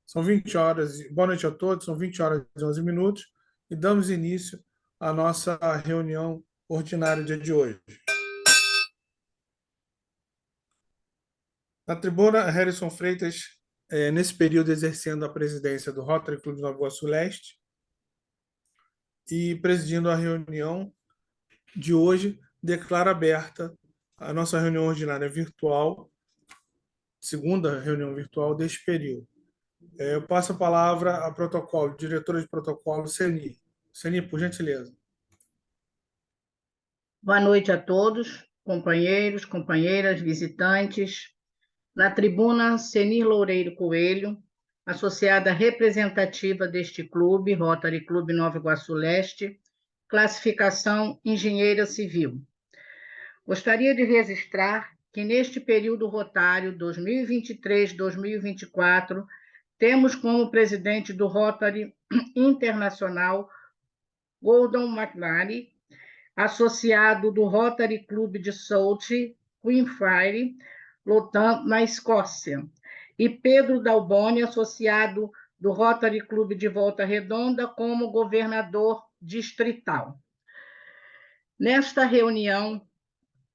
São 20 horas. Boa noite a todos. São 20 horas e 11 minutos e damos início à nossa reunião ordinária dia de hoje. Na tribuna, Harrison Freitas, nesse período exercendo a presidência do Rotary Clube de Nova Iguaçu Leste e presidindo a reunião de hoje, declara aberta a nossa reunião ordinária virtual, segunda reunião virtual deste período. Eu passo a palavra a protocolo, diretora de protocolo, Ceni. Ceni, por gentileza. Boa noite a todos, companheiros, companheiras, visitantes. Na tribuna, Cenir Loureiro Coelho, associada representativa deste clube, Rotary Clube Nova Iguaçu Leste, classificação engenheira civil. Gostaria de registrar que neste período rotário 2023-2024, temos como presidente do Rotary Internacional Gordon McNally, associado do Rotary Clube de South, Queenfire, Loughton, na Escócia, e Pedro Dalboni, associado do Rotary Clube de Volta Redonda, como governador distrital. Nesta reunião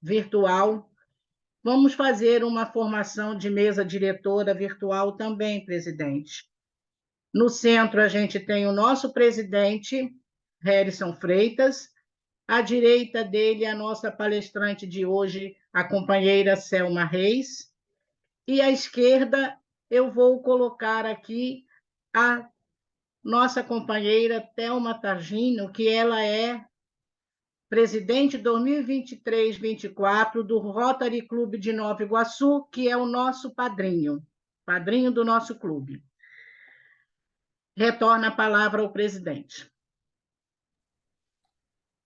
virtual, vamos fazer uma formação de mesa diretora virtual também, presidente. No centro, a gente tem o nosso presidente, Harrison Freitas. À direita dele, a nossa palestrante de hoje, a companheira Selma Reis. E à esquerda, eu vou colocar aqui a nossa companheira Thelma Targino, que ela é presidente 2023-24 do Rotary Clube de Nova Iguaçu, que é o nosso padrinho do nosso clube. Retorna a palavra ao presidente.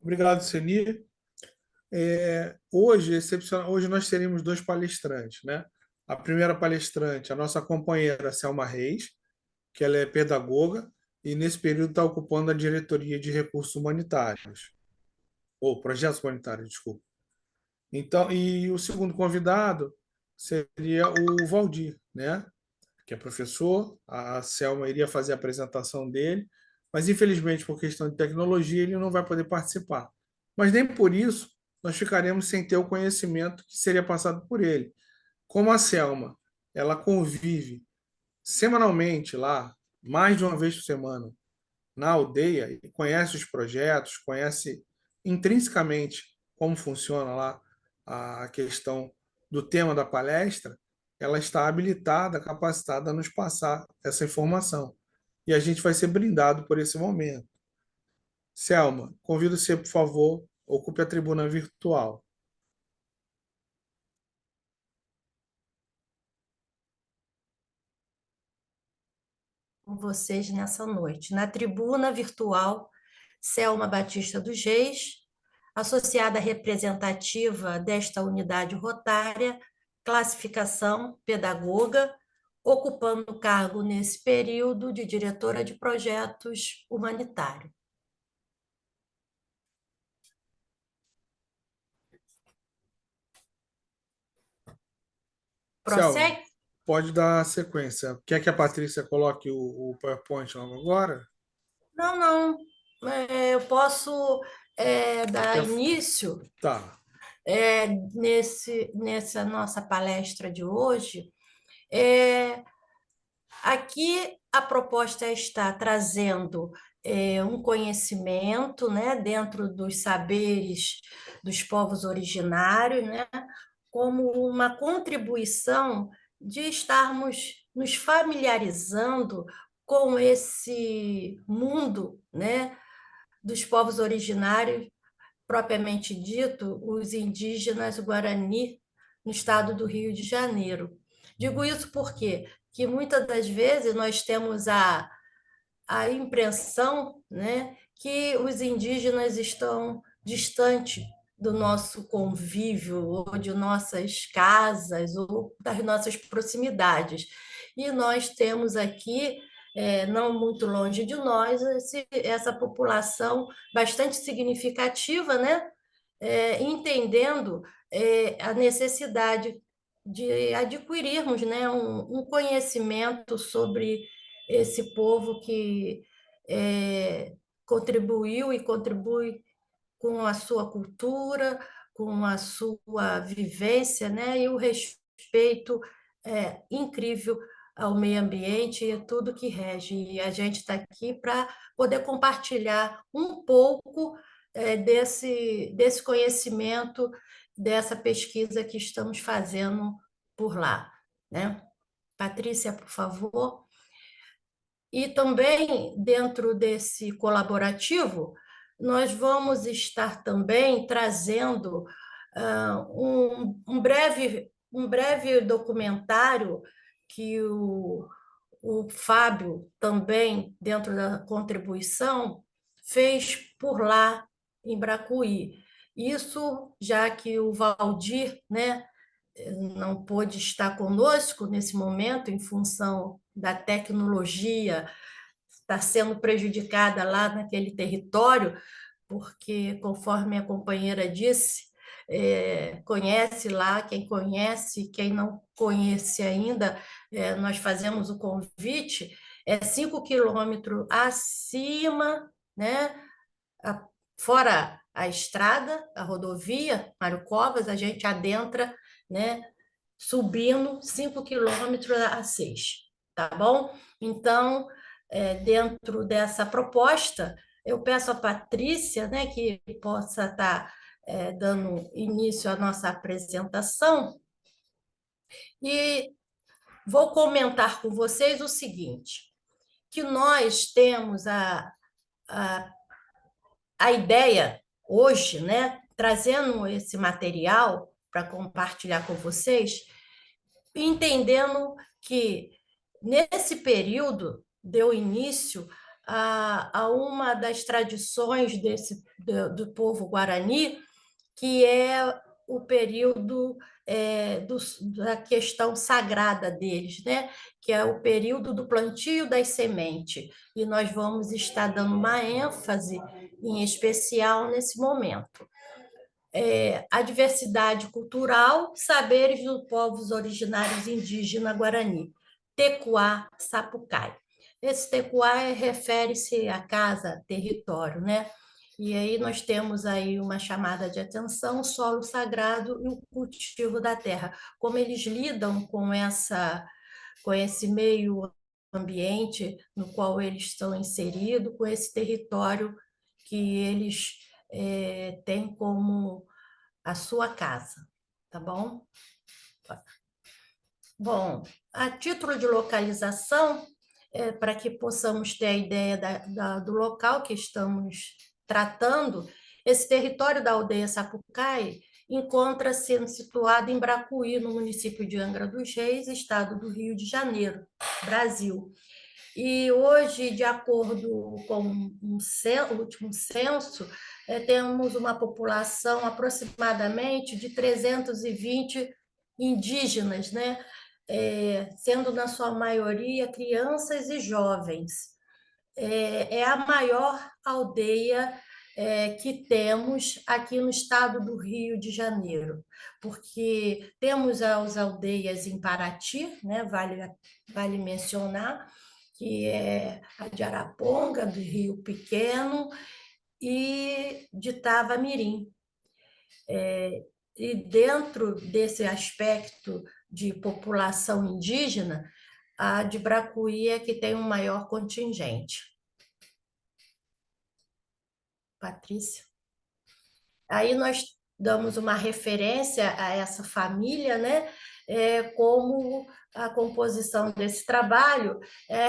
Obrigado, Ceni. Hoje nós teremos dois palestrantes, né? A primeira palestrante, a nossa companheira Selma Reis, que ela é pedagoga e nesse período está ocupando a diretoria de recursos humanitários, ou projetos humanitários, desculpa. Então, e o segundo convidado seria o Valdir, né? Que é professor. A Selma iria fazer a apresentação dele, mas infelizmente por questão de tecnologia ele não vai poder participar. Mas nem por isso nós ficaremos sem ter o conhecimento que seria passado por ele. Como a Selma, ela convive semanalmente lá, mais de uma vez por semana, na aldeia, e conhece os projetos, conhece intrinsecamente como funciona lá a questão do tema da palestra, ela está habilitada, capacitada a nos passar essa informação. E a gente vai ser brindado por esse momento. Selma, convido você, por favor, ocupe a tribuna virtual. Com vocês nessa noite. Na tribuna virtual, Selma Batista dos Reis, associada representativa desta unidade rotária, classificação pedagoga, ocupando o cargo nesse período de diretora de projetos humanitários. Prossegue? Selma, pode dar sequência. Quer que a Patrícia coloque o PowerPoint logo agora? Não. Eu posso dar início Tá. nessa nossa palestra de hoje. Aqui a proposta está trazendo um conhecimento, né, dentro dos saberes dos povos originários, né, como uma contribuição de estarmos nos familiarizando com esse mundo, né, dos povos originários, propriamente dito, os indígenas Guarani, no estado do Rio de Janeiro. Digo isso porque que muitas das vezes nós temos a impressão, né, que os indígenas estão distantes do nosso convívio, ou de nossas casas, ou das nossas proximidades. E nós temos aqui, não muito longe de nós, essa população bastante significativa, né, entendendo a necessidade de adquirirmos, né, um conhecimento sobre esse povo que contribuiu e contribui com a sua cultura, com a sua vivência, né? E o respeito incrível ao meio ambiente e a tudo que rege. E a gente está aqui para poder compartilhar um pouco desse conhecimento, dessa pesquisa que estamos fazendo por lá, né? Patrícia, por favor. E também, dentro desse colaborativo, nós vamos estar também trazendo um breve documentário que o Fábio, também, dentro da contribuição, fez por lá, em Bracuí. Isso, já que o Valdir, né, não pôde estar conosco nesse momento, em função da tecnologia estar sendo prejudicada lá naquele território, porque, conforme a companheira disse, conhece lá, quem conhece, quem não conhece ainda, nós fazemos o convite, 5 quilômetros acima, né, fora a estrada, a rodovia, Mário Covas, a gente adentra, né, subindo 5 quilômetros a 6, tá bom? Então, dentro dessa proposta, eu peço à Patrícia, né, que possa estar dando início à nossa apresentação, e vou comentar com vocês o seguinte, que nós temos a ideia hoje, né, trazendo esse material para compartilhar com vocês, entendendo que nesse período deu início a uma das tradições do povo guarani, que é o período da questão sagrada deles, né? Que é o período do plantio das sementes. E nós vamos estar dando uma ênfase em especial nesse momento. A diversidade cultural, saberes dos povos originários indígenas Guarani, Tecuá, Sapucai. Esse Tecuá refere-se à casa, território, né? E aí nós temos aí uma chamada de atenção, solo sagrado e o cultivo da terra. Como eles lidam com esse meio ambiente no qual eles estão inseridos, com esse território que eles têm como a sua casa, tá bom? Bom, a título de localização, para que possamos ter a ideia do local que estamos tratando, esse território da aldeia Sapucai encontra-se situado em Bracuí, no município de Angra dos Reis, estado do Rio de Janeiro, Brasil. E hoje, de acordo com o último censo, temos uma população aproximadamente de 320 indígenas, né? Sendo na sua maioria crianças e jovens. É a maior aldeia que temos aqui no estado do Rio de Janeiro, porque temos as aldeias em Paraty, né? Vale mencionar, que é a de Araponga, do Rio Pequeno, e de Tavamirim. E dentro desse aspecto de população indígena, a de Bracuí é que tem um maior contingente. Patrícia? Aí nós damos uma referência a essa família, né? Como a composição desse trabalho,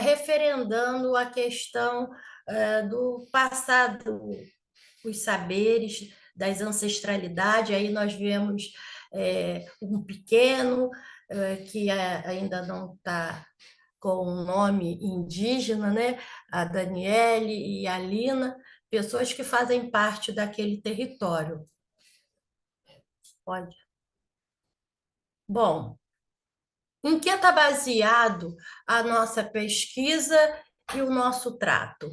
referendando a questão do passado, os saberes, das ancestralidades. Aí nós vemos um pequeno que ainda não está com o nome indígena, né? A Daniele e a Lina, pessoas que fazem parte daquele território. Pode. Bom, em que está baseado a nossa pesquisa e o nosso trato?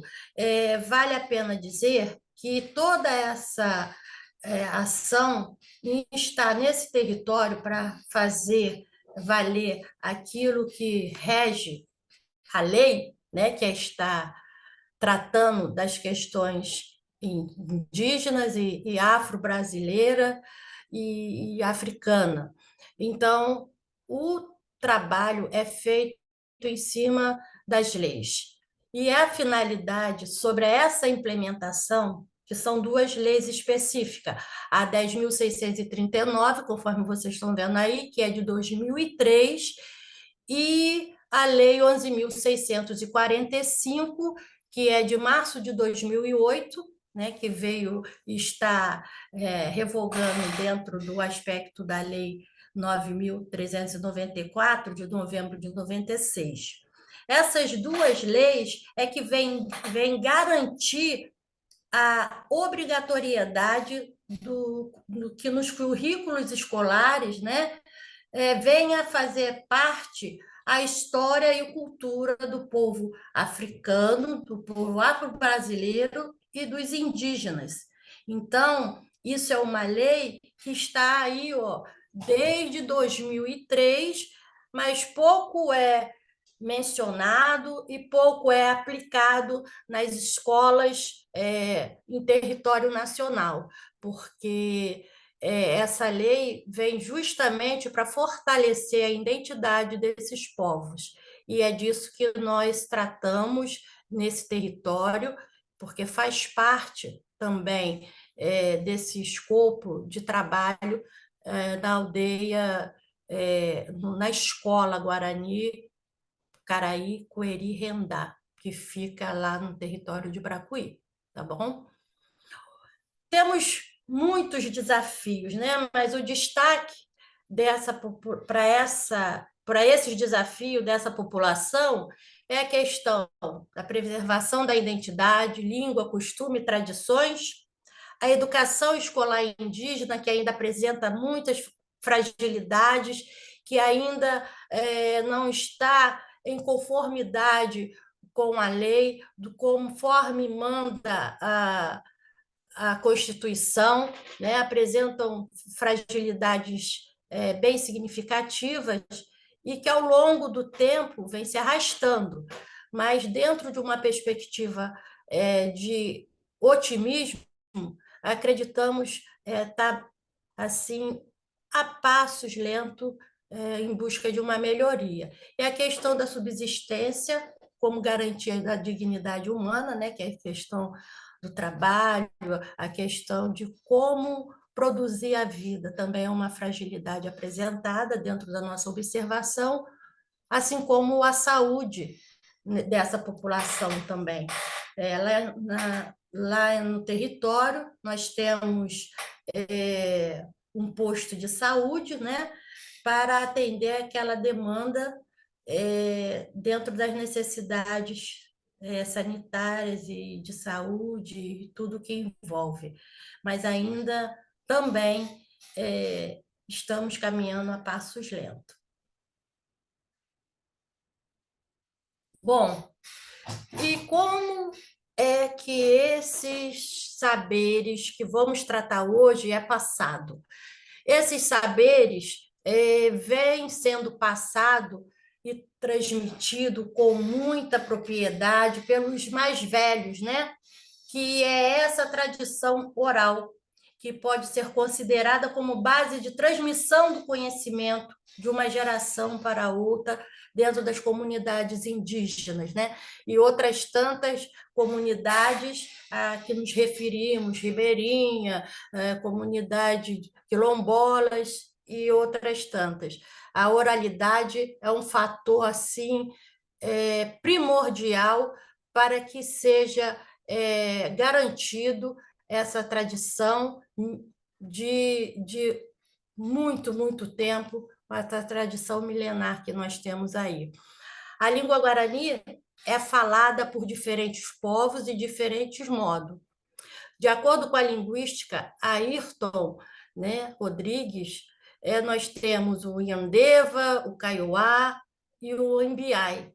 Vale a pena dizer que toda essa ação em estar nesse território para fazer valer aquilo que rege a lei, né, que está tratando das questões indígenas e afro-brasileira e africana. Então, o trabalho é feito em cima das leis. E a finalidade sobre essa implementação, que são duas leis específicas, a 10.639, conforme vocês estão vendo aí, que é de 2003, e a Lei 11.645, que é de março de 2008, né, que veio estar revogando dentro do aspecto da Lei 9.394, de novembro de 96. Essas duas leis é que vêm garantir a obrigatoriedade do que nos currículos escolares, né, venha fazer parte a história e cultura do povo africano, do povo afro-brasileiro e dos indígenas. Então, isso é uma lei que está aí, ó, desde 2003, mas pouco é mencionado e pouco é aplicado nas escolas em território nacional, porque essa lei vem justamente para fortalecer a identidade desses povos. E é disso que nós tratamos nesse território, porque faz parte também desse escopo de trabalho na aldeia, na escola Guarani, Caraí, Coeri, Rendá, que fica lá no território de Bracuí, tá bom? Temos muitos desafios, né? Mas o destaque para esses desafios dessa população é a questão da preservação da identidade, língua, costume e tradições, a educação escolar indígena, que ainda apresenta muitas fragilidades, que ainda não está em conformidade com a lei, conforme manda a Constituição, né, apresentam fragilidades bem significativas e que, ao longo do tempo, vem se arrastando. Mas, dentro de uma perspectiva de otimismo, acreditamos estar assim, a passos lentos, em busca de uma melhoria. E a questão da subsistência como garantia da dignidade humana, né, que é a questão do trabalho, a questão de como produzir a vida, também é uma fragilidade apresentada dentro da nossa observação, assim como a saúde dessa população também. Lá no território, nós temos um posto de saúde, né, para atender aquela demanda dentro das necessidades sanitárias e de saúde e tudo que envolve. Mas ainda também estamos caminhando a passos lentos. Bom, e como é que esses saberes que vamos tratar hoje é passado? Esses saberes vêm sendo passado e transmitido com muita propriedade pelos mais velhos, né? Que é essa tradição oral, que pode ser considerada como base de transmissão do conhecimento de uma geração para outra dentro das comunidades indígenas, né? E outras tantas comunidades a que nos referimos, ribeirinha, comunidade quilombolas e outras tantas. A oralidade é um fator assim primordial para que seja garantido essa tradição de muito, muito tempo, essa tradição milenar que nós temos aí. A língua guarani é falada por diferentes povos e diferentes modos. De acordo com a linguística Ayrton, né, Rodrigues, nós temos o Yandeva, o Kaiowá e o Imbiai.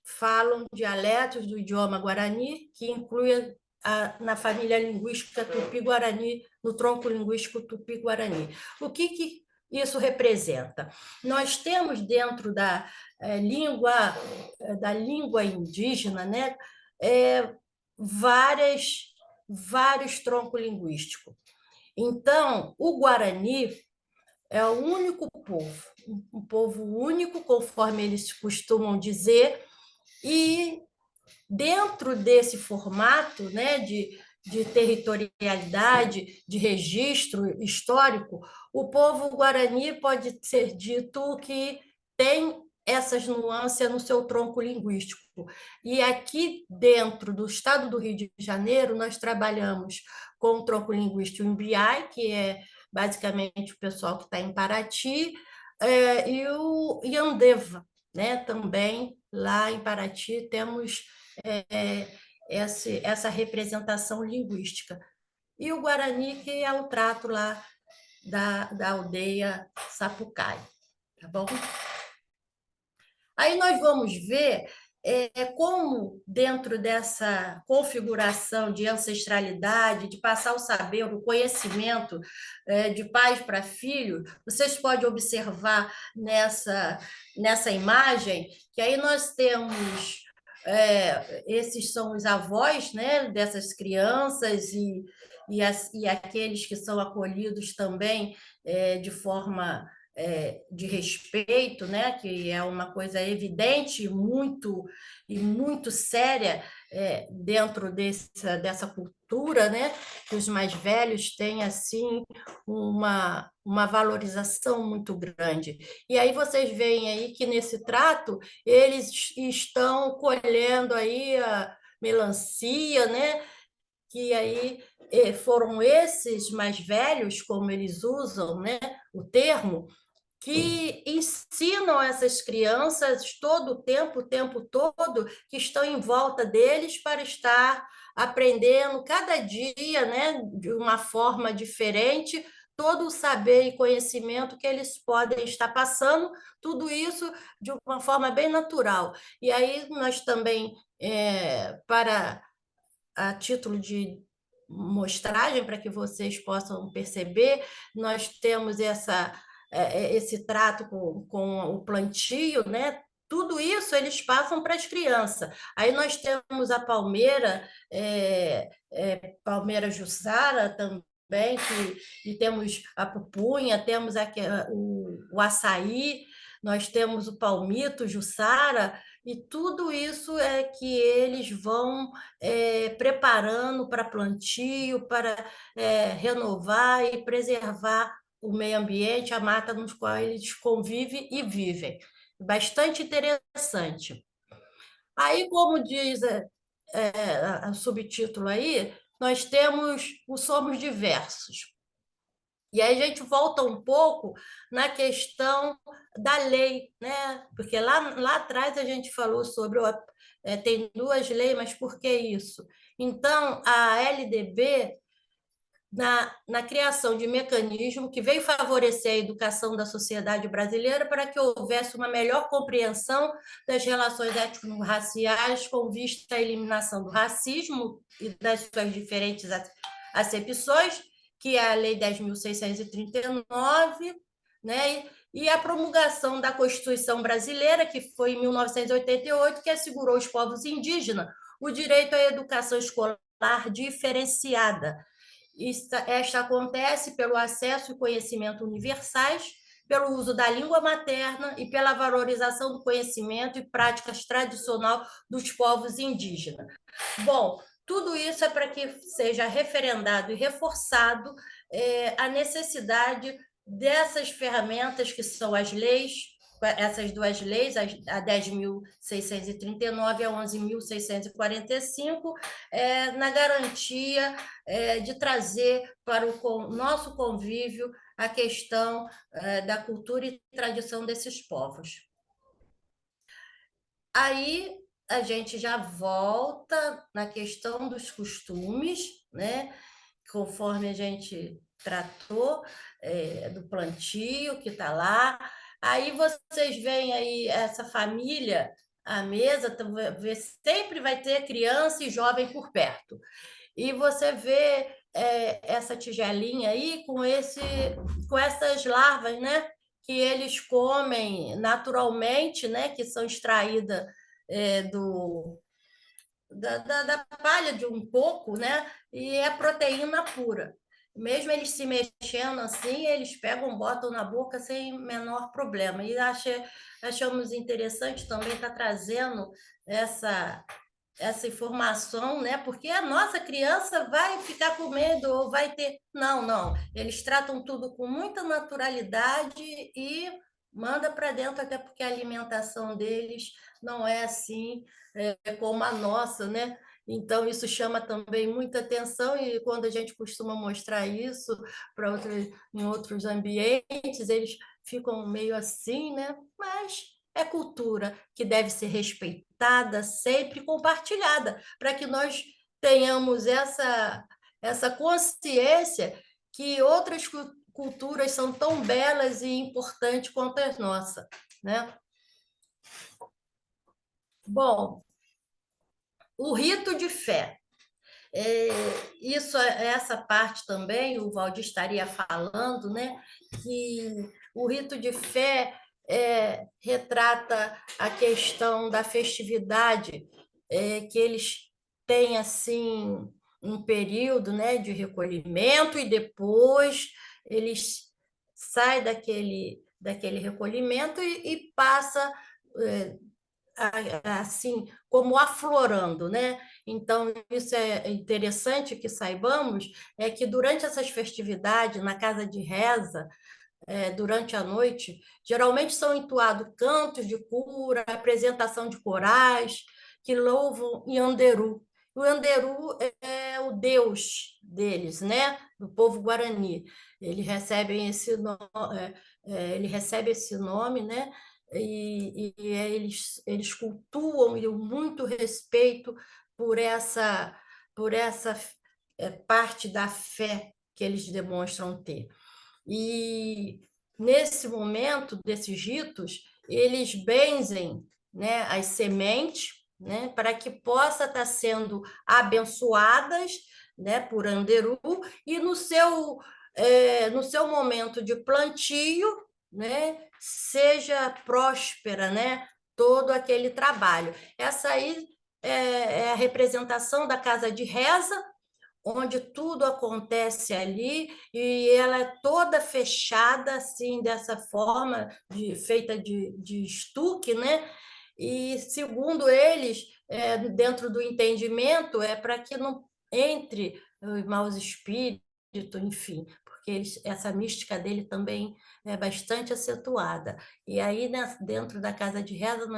Falam dialetos do idioma guarani, que inclui na família linguística tupi-guarani, no tronco linguístico tupi-guarani. O que isso representa? Nós temos dentro da língua indígena, né, vários troncos linguísticos. Então, o Guarani é o único povo, um povo único, conforme eles costumam dizer, e dentro desse formato, né, de territorialidade, de registro histórico, o povo guarani pode ser dito que tem essas nuances no seu tronco linguístico. E aqui dentro do estado do Rio de Janeiro, nós trabalhamos com o tronco linguístico Imbiai, que é basicamente o pessoal que está em Paraty, e o Yandeva, né? Também lá em Paraty temos essa representação linguística. E o Guarani, que é o trato lá da aldeia Sapucaí, tá bom? Aí nós vamos ver como, dentro dessa configuração de ancestralidade, de passar o saber, o conhecimento de pais para filho, vocês podem observar nessa imagem que aí nós temos esses são os avós, né, dessas crianças e aqueles que são acolhidos também de forma de respeito, né, que é uma coisa evidente e muito séria dentro dessa cultura, né, que os mais velhos têm assim uma valorização muito grande. E aí vocês veem aí que nesse trato eles estão colhendo aí a melancia, né? Que aí foram esses mais velhos, como eles usam, né, o termo, que ensinam essas crianças todo o tempo todo, que estão em volta deles para estar aprendendo cada dia, né, de uma forma diferente, todo o saber e conhecimento que eles podem estar passando, tudo isso de uma forma bem natural. E aí nós também, a título de mostragem, para que vocês possam perceber, nós temos esse trato com o plantio, né? Tudo isso eles passam para as crianças. Aí nós temos a palmeira, palmeira Jussara também, e temos a pupunha, temos o açaí, nós temos o palmito, Jussara, e tudo isso é que eles vão preparando para plantio, para renovar e preservar o meio ambiente, a mata nos qual eles convivem e vivem. Bastante interessante. Aí, como diz o subtítulo aí, nós temos o Somos Diversos. E aí a gente volta um pouco na questão da lei, né? Porque lá atrás a gente falou sobre tem duas leis, mas por que isso? Então, a LDB, na criação de mecanismo que veio favorecer a educação da sociedade brasileira para que houvesse uma melhor compreensão das relações étnico-raciais com vista à eliminação do racismo e das suas diferentes acepções, que é a Lei 10.639, né? E a promulgação da Constituição Brasileira, que foi em 1988, que assegurou aos povos indígenas o direito à educação escolar diferenciada. Esta acontece pelo acesso e conhecimento universais, pelo uso da língua materna e pela valorização do conhecimento e práticas tradicionais dos povos indígenas. Bom, tudo isso é para que seja referendado e reforçado a necessidade dessas ferramentas que são as leis, essas duas leis, a 10.639 e a 11.645, na garantia de trazer para o nosso convívio a questão da cultura e tradição desses povos. Aí a gente já volta na questão dos costumes, né? Conforme a gente tratou do plantio que está lá. Aí vocês veem aí essa família à mesa, sempre vai ter criança e jovem por perto. E você vê essa tigelinha aí com essas larvas, né? Que eles comem naturalmente, né? Que são extraídas da palha de um coco, né? E é proteína pura. Mesmo eles se mexendo assim, eles pegam, botam na boca sem menor problema. E achamos interessante também estar trazendo essa informação, né? Porque a nossa criança vai ficar com medo ou vai ter. Não, não. Eles tratam tudo com muita naturalidade e manda para dentro, até porque a alimentação deles não é assim como a nossa, né? Então, isso chama também muita atenção, e quando a gente costuma mostrar isso em outros ambientes, eles ficam meio assim, né? Mas é cultura que deve ser respeitada, sempre compartilhada, para que nós tenhamos essa consciência que outras culturas são tão belas e importantes quanto a nossa, né? Bom, o rito de fé. Essa parte também, o Valdir estaria falando, né? Que o rito de fé retrata a questão da festividade, que eles têm assim um período, né, de recolhimento, e depois eles saem daquele recolhimento e passa assim como aflorando, né? Então, isso é interessante que saibamos, é que durante essas festividades, na casa de reza, durante a noite, geralmente são entoados cantos de cura, apresentação de corais que louvam Yanderu. O Yanderu é o deus deles, né? Do povo guarani. Ele recebe esse nome, né? Eles cultuam e muito respeito por essa parte da fé que eles demonstram ter. E nesse momento desses ritos, eles benzem, né, as sementes, né, para que possa estar sendo abençoadas, né, por Anderu, e no seu momento de plantio, né, seja próspera, né, todo aquele trabalho. Essa aí é a representação da casa de reza, onde tudo acontece ali, e ela é toda fechada assim, dessa forma, feita de estuque, né? E, segundo eles, dentro do entendimento, é para que não entre os maus espíritos, enfim, porque essa mística dele também é bastante acentuada. E aí, né, dentro da casa de reza,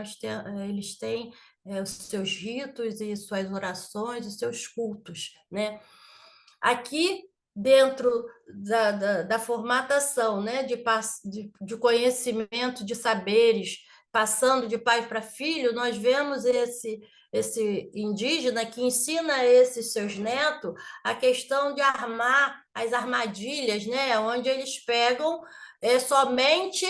eles têm os seus ritos e suas orações, os seus cultos, né? Aqui, dentro da formatação, né, de conhecimento, de saberes, passando de pai para filho, nós vemos esse indígena que ensina a esses seus netos a questão de armar as armadilhas, né, onde eles pegam somente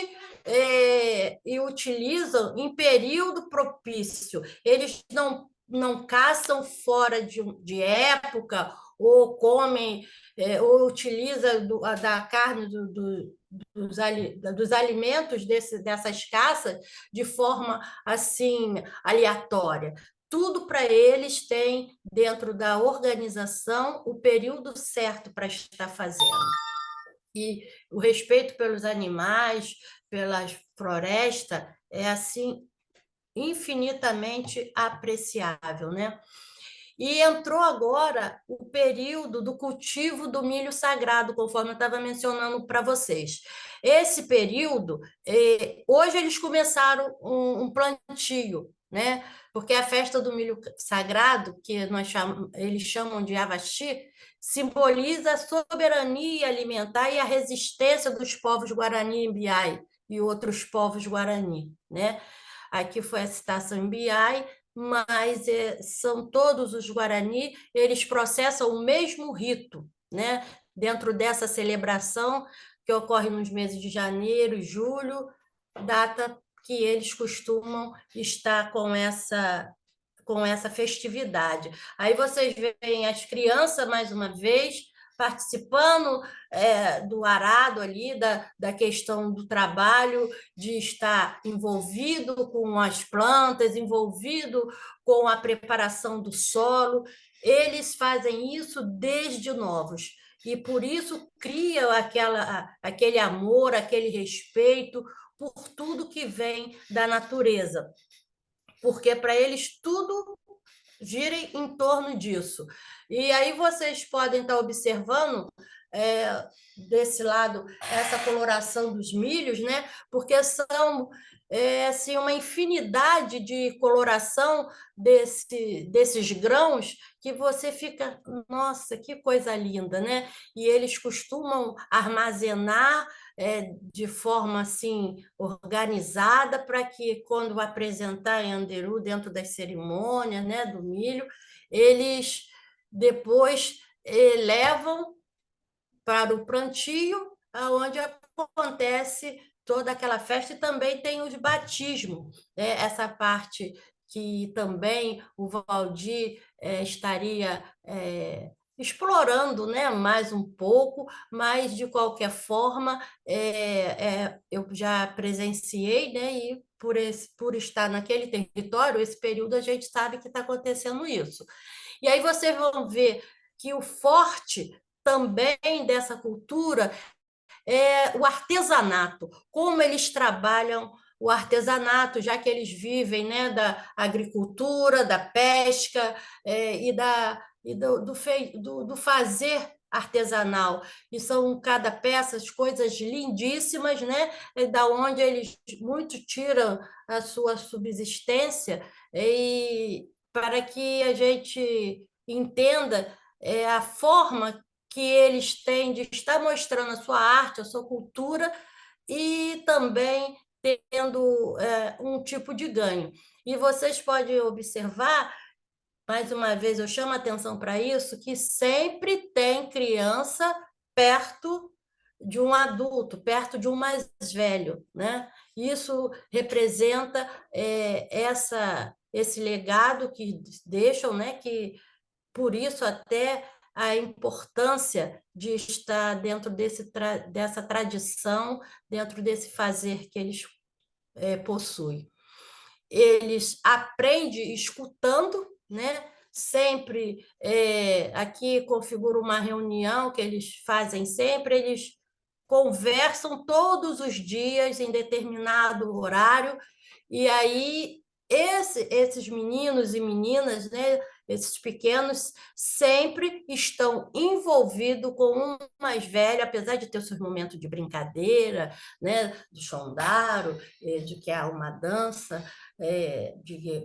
e utilizam em período propício. Eles não caçam fora de época, ou comem, ou utiliza da carne dos alimentos dessas caças de forma assim aleatória. Tudo para eles tem, dentro da organização, o período certo para estar fazendo. E o respeito pelos animais, pela floresta, é assim infinitamente apreciável, né? E entrou agora o período do cultivo do milho sagrado, conforme eu estava mencionando para vocês. Esse período, hoje eles começaram um plantio, né? Porque a festa do milho sagrado, que eles chamam de Avaxi, simboliza a soberania alimentar e a resistência dos povos Guarani e Mbiai e outros povos Guarani, né? Aqui foi a citação em Mbiai, mas são todos os Guarani, eles processam o mesmo rito, né? Dentro dessa celebração que ocorre nos meses de janeiro e julho, data que eles costumam estar com essa festividade. Aí vocês veem as crianças, mais uma vez, participando do arado ali, da questão do trabalho, de estar envolvido com as plantas, envolvido com a preparação do solo. Eles fazem isso desde novos. E por isso cria aquele amor, aquele respeito por tudo que vem da natureza. Porque para eles tudo gira em torno disso. E aí vocês podem estar observando desse lado essa coloração dos milhos, né? Porque são assim, uma infinidade de coloração desses grãos que você fica, nossa, que coisa linda, né? E eles costumam armazenar de forma assim organizada para que quando apresentar em Anderú dentro das cerimônias, né, do milho, eles depois levam para o plantio, onde acontece toda aquela festa, e também tem os batismos, né? Essa parte que também o Valdir estaria explorando, né, mais um pouco, mas, de qualquer forma, eu já presenciei, né, e por estar naquele território, esse período, a gente sabe que está acontecendo isso. E aí vocês vão ver que o forte também dessa cultura é o artesanato, como eles trabalham o artesanato, já que eles vivem, né, da agricultura, da pesca do fazer artesanal. E são cada peça coisas lindíssimas, né, da onde eles muito tiram a sua subsistência, e para que a gente entenda a forma que eles têm de estar mostrando a sua arte, a sua cultura, e também tendo um tipo de ganho. E vocês podem observar, mais uma vez, eu chamo a atenção para isso, que sempre tem criança perto de um adulto, perto de um mais velho, né? Isso representa esse legado que deixam, né? Que por isso até a importância de estar dentro dessa tradição, dentro desse fazer que eles possuem. Eles aprendem escutando, né? Sempre aqui configura uma reunião que eles fazem sempre, eles conversam todos os dias em determinado horário, e aí esses meninos e meninas, né, esses pequenos, sempre estão envolvidos com um mais velho, apesar de ter seus momentos de brincadeira, né, do chondaro, de que é uma dança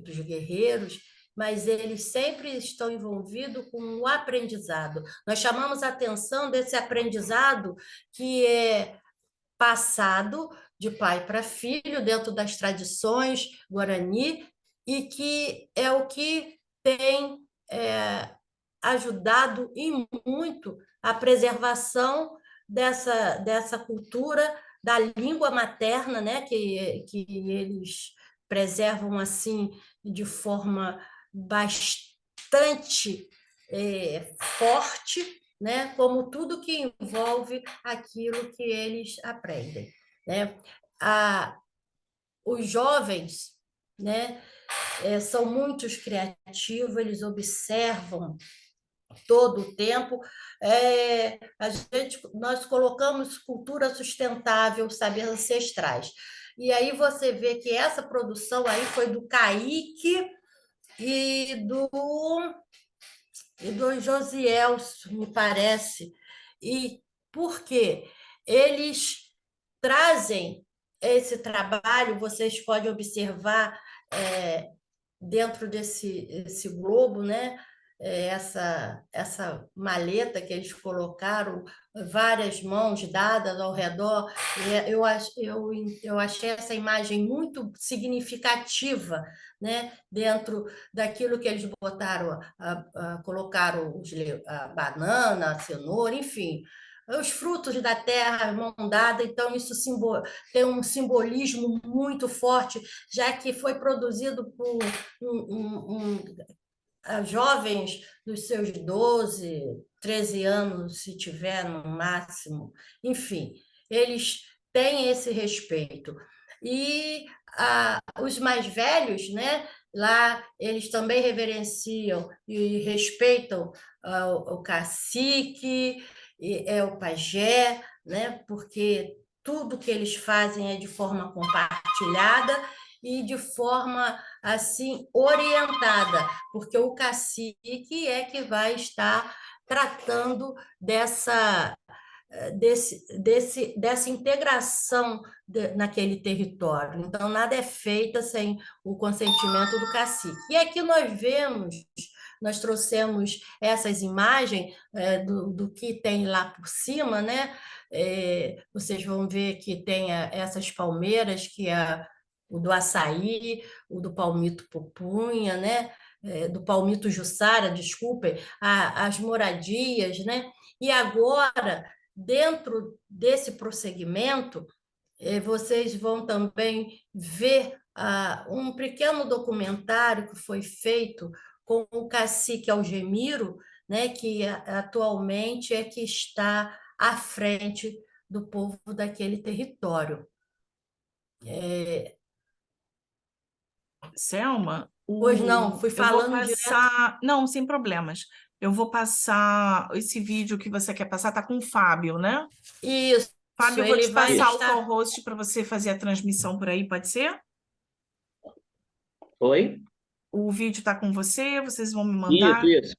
dos guerreiros, mas eles sempre estão envolvidos com o aprendizado. Nós chamamos a atenção desse aprendizado que é passado de pai para filho dentro das tradições guarani, e que é o que tem ajudado e muito a preservação dessa cultura da língua materna, né, que eles preservam assim de forma bastante forte, né, como tudo que envolve aquilo que eles aprendem, né? Os jovens, né, são muito criativos, eles observam todo o tempo. Nós colocamos cultura sustentável, saberes ancestrais. E aí você vê que essa produção aí foi do Kaique e do Josiel, me parece. E por quê? Eles trazem esse trabalho, vocês podem observar dentro desse globo, né? Essa maleta que eles colocaram, várias mãos dadas ao redor. Eu achei essa imagem muito significativa, né? Dentro daquilo que eles botaram, colocaram a banana, a cenoura, enfim, os frutos da terra, mão dada. Então isso tem um simbolismo muito forte, já que foi produzido por jovens dos seus 12, 13 anos, se tiver no máximo. Enfim, eles têm esse respeito. E os mais velhos, né, lá eles também reverenciam e respeitam o cacique, o pajé, né, porque tudo que eles fazem é de forma compartilhada e de forma assim orientada, porque o cacique é que vai estar tratando dessa integração naquele território. Então, nada é feito sem o consentimento do cacique. E aqui nós trouxemos essas imagens do que tem lá por cima, né? Vocês vão ver que tem essas palmeiras, que é o do açaí, o do palmito pupunha, né? Do palmito jussara, desculpem, as moradias, né? E agora, dentro desse prosseguimento, vocês vão também ver um pequeno documentário que foi feito com o cacique Algemiro, né, que atualmente é que está à frente do povo daquele território. Selma, Pois não, fui eu vou falando direto. passar. Não, sem problemas. Eu vou passar esse vídeo que você quer passar, tá com o Fábio, né? Isso, Fábio, eu vou ele te vai passar o estar. co-host para você fazer a transmissão por aí, pode ser? Oi? O vídeo tá com você, vocês vão me Isso, mandar. isso.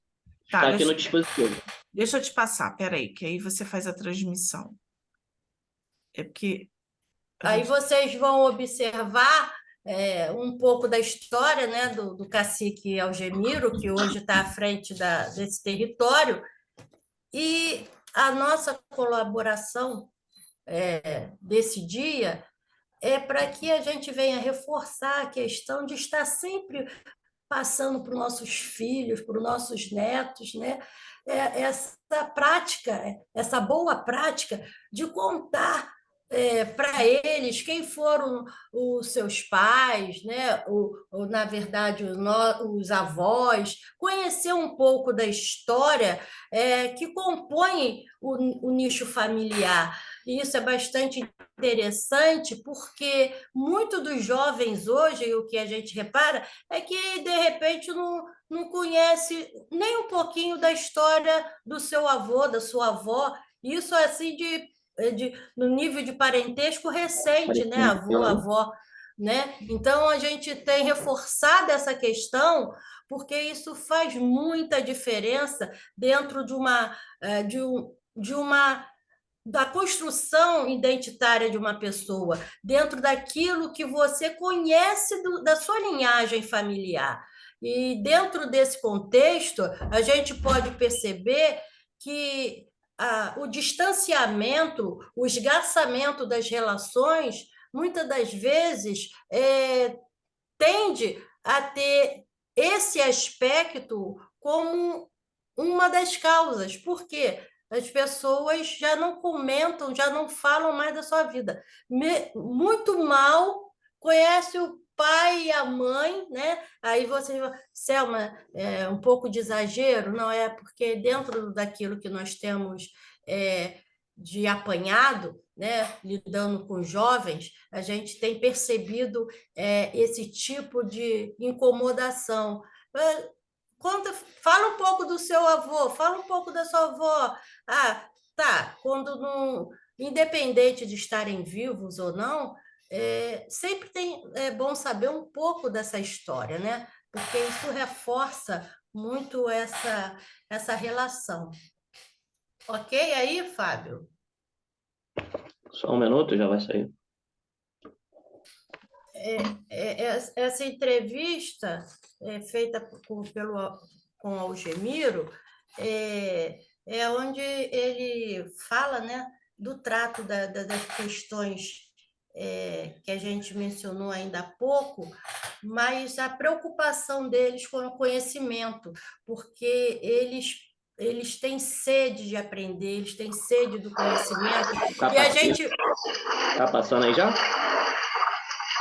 Tá, Está aqui no dispositivo. deixa eu te passar, peraí, que aí você faz a transmissão. É porque a Aí gente. vocês vão observar um pouco da história, né, do cacique Algemiro, que hoje está à frente desse território, e a nossa colaboração desse dia é para que a gente venha reforçar a questão de estar sempre passando para os nossos filhos, para os nossos netos, né? Essa prática, essa boa prática de contar para eles quem foram os seus pais, né? Na verdade, os avós, conhecer um pouco da história que compõe o nicho familiar. E isso é bastante interessante, porque muitos dos jovens hoje, o que a gente repara, é que, de repente, não conhece nem um pouquinho da história do seu avô, da sua avó. Isso, assim, no nível de parentesco recente, né? Avô, avó, né? Então, a gente tem reforçado essa questão porque isso faz muita diferença dentro de uma da construção identitária de uma pessoa, dentro daquilo que você conhece da sua linhagem familiar. E dentro desse contexto, a gente pode perceber que o distanciamento, o esgarçamento das relações, muitas das vezes, tende a ter esse aspecto como uma das causas. Por quê? As pessoas já não comentam, já não falam mais da sua vida. Muito mal conhece o pai e a mãe, né? Aí você, Selma, um pouco de exagero, não é? Porque dentro daquilo que nós temos de apanhado, né, lidando com jovens, a gente tem percebido esse tipo de incomodação. Fala um pouco do seu avô, fala um pouco da sua avó. Ah, tá, quando não, independente de estarem vivos ou não, sempre é bom saber um pouco dessa história, né? Porque isso reforça muito essa relação. Ok aí, Fábio? Só um minuto, já vai sair. Essa entrevista feita com o Algemiro onde ele fala, né, do trato das questões que a gente mencionou ainda há pouco, mas a preocupação deles com o conhecimento, porque eles têm sede de aprender, eles têm sede do conhecimento, e a gente... Tá passando aí já?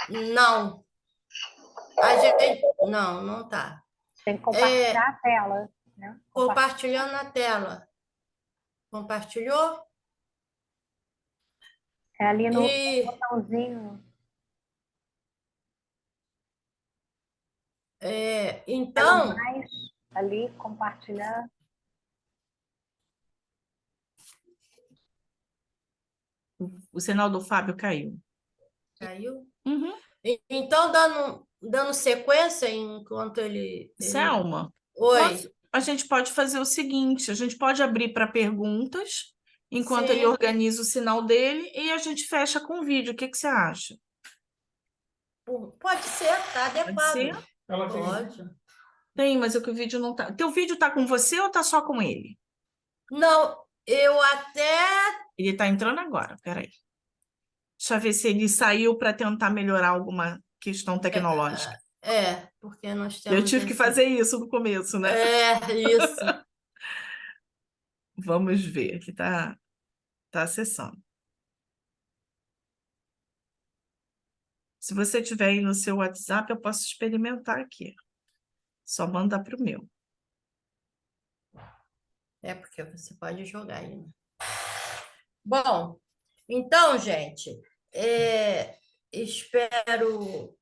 Não. Não está. Tem que compartilhar a tela, né? Compartilhando a tela. Compartilhou? É ali no E botãozinho. então, Mais ali, compartilhar. O sinal do Fábio caiu. caiu? Uhum. Então, dando sequência enquanto ele... Selma, Oi. a gente pode fazer o seguinte, a gente pode abrir para perguntas, enquanto ele Sim. organiza o sinal dele, e a gente fecha com o vídeo. O que você acha? Pode ser, tá adequado. ser? Pode. Tem, mas é que o vídeo não tá. Teu vídeo tá com você ou tá só com ele? Não, eu até... Ele tá entrando agora, peraí. Deixa eu ver se ele saiu para tentar melhorar alguma questão tecnológica. Porque nós Eu temos tive que fazer isso no começo, né? isso. Vamos ver, aqui tá acessando. Se você tiver aí no seu WhatsApp, eu posso experimentar aqui. Só manda para o meu. Porque você pode jogar aí, né? Bom, então, gente, espero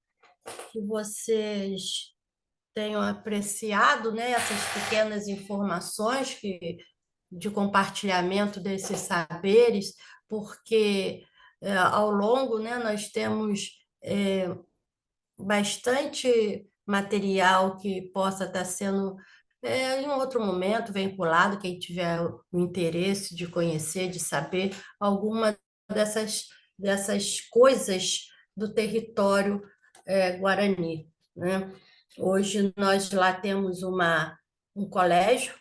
que vocês tenham apreciado, né, essas pequenas informações de compartilhamento desses saberes, porque ao longo, né, nós temos bastante material que possa estar sendo, em outro momento, vinculado, quem tiver o interesse de conhecer, de saber alguma dessas coisas do território guarani, né? Hoje nós lá temos um colégio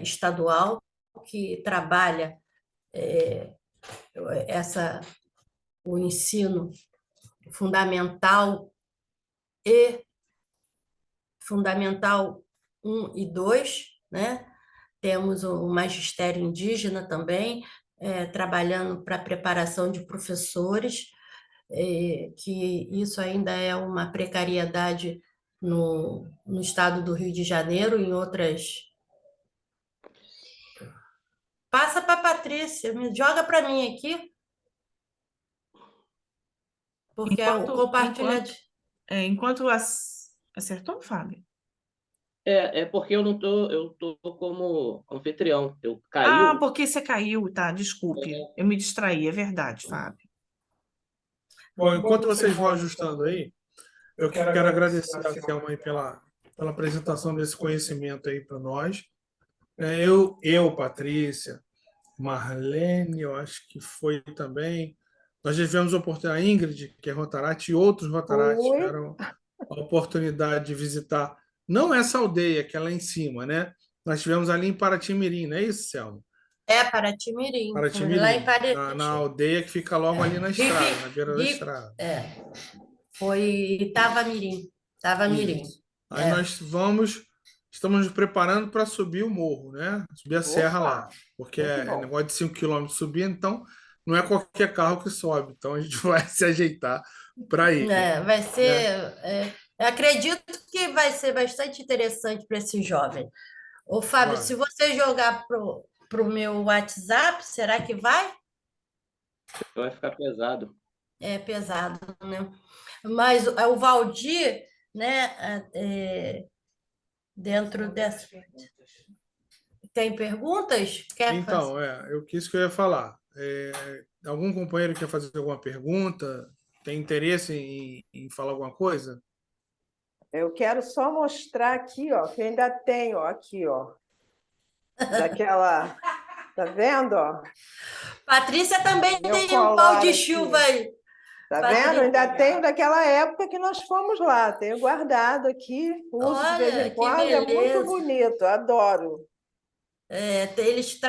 estadual que trabalha o ensino fundamental e Fundamental 1 e 2, né? Temos o magistério indígena também, trabalhando para a preparação de professores, que isso ainda é uma precariedade no estado do Rio de Janeiro, em outras... Passa para a Patrícia, me joga para mim aqui, porque é o compartilhar... Enquanto acertou, Fábio? É porque eu tô como anfitrião. Eu caiu. Porque você caiu, tá? Desculpe. Eu me distraí, é verdade, Fábio. Bom, enquanto vocês vão ajustando aí, eu quero agradecer a Selma aí pela apresentação desse conhecimento aí para nós. Patrícia, Marlene, eu acho que foi também. Nós já tivemos a oportunidade, a Ingrid, que é Rotarate, e outros Rotarates tiveram a oportunidade de visitar, não essa aldeia, que é lá em cima, né? Nós tivemos ali em Paraty-Mirim, não é isso, Selma? Paraty-Mirim, lá em Paraty-Mirim, Paraty. na aldeia que fica logo ali na estrada, na beira da estrada. Foi Itavamirim. Isso. Aí nós estamos nos preparando para subir o morro, né? Subir a serra lá, porque é negócio de 5 quilômetros subir, então não é qualquer carro que sobe, então a gente vai se ajeitar para ir. Vai ser... acredito que vai ser bastante interessante para esse jovem. Ô, Fábio, se você jogar pro meu WhatsApp, será que vai? Vai ficar pesado. É pesado, né? Mas o Valdir, né, dentro dessa... Tem perguntas? Então, eu quis que eu ia falar. Algum companheiro quer fazer alguma pergunta? Tem interesse em falar alguma coisa? Eu quero só mostrar aqui, ó, que eu ainda tenho, ó, aqui, ó, daquela, tá vendo, ó? Patrícia também Meu tem um pau colar de aqui. chuva aí. Tá Patrícia. vendo? Eu ainda tenho daquela época que nós fomos lá, tenho guardado aqui, uso de vez Olha, em que quando, é muito beleza. bonito, adoro. Eles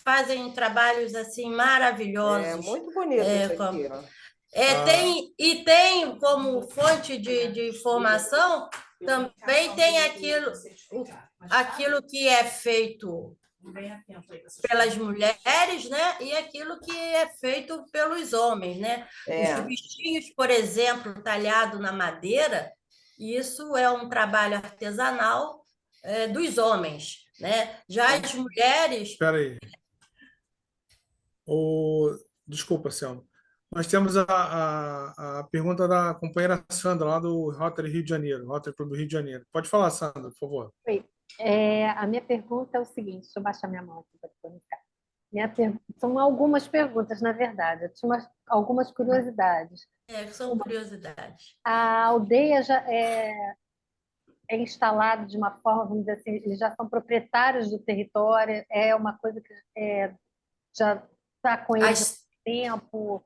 fazem trabalhos assim maravilhosos. É muito bonito isso aqui, ó. Tem como fonte de informação, também tem aquilo que é feito pelas mulheres, né? E aquilo que é feito pelos homens, né? Os bichinhos, por exemplo, talhado na madeira, isso é um trabalho artesanal dos homens. né? Já as mulheres. Espera aí. Desculpa, Selma. Nós temos a pergunta da companheira Sandra, lá do Rotary Rio de Janeiro, Rotary Clube do Rio de Janeiro. Pode falar, Sandra, por favor. Oi. A minha pergunta é o seguinte, deixa eu baixar minha mão aqui para perguntar. São algumas perguntas, na verdade. Eu tinha algumas curiosidades. São curiosidades. A aldeia já é instalada de uma forma, vamos dizer assim, eles já são proprietários do território, é uma coisa que já está com eles há muito tempo,